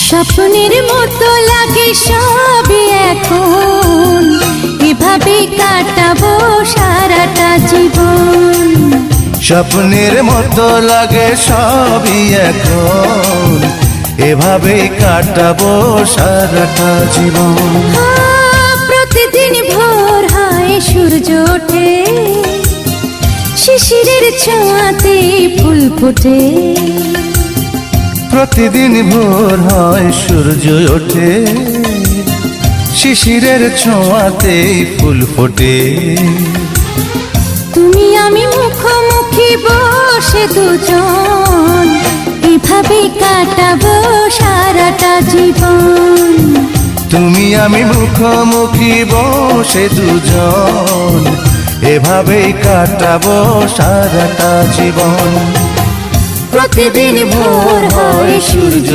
স্বপ্নের মতো লাগে সবই এখন, এভাবে কাটাবো সারাটা জীবন। স্বপ্নের মতো লাগে সবই এখন, এভাবেই কাটাবো সারাটা জীবন। প্রতিদিন ভোর হয় সূর্য ওঠে, শিশিরের ছোঁয়াতে ফুল ফোটে। প্রতিদিন ভোর হয় সূর্য ওঠে, শিশিরের ছোঁয়াতে ফুল ফোটে। তুমি আমি মুখোমুখি বসে দুজন, এভাবে কাটাবো সারাটা জীবন। তুমি আমি মুখোমুখি বসে দুজন, এভাবেই কাটাবো সারাটা জীবন। প্রতিদিন ভোর হয় সূর্য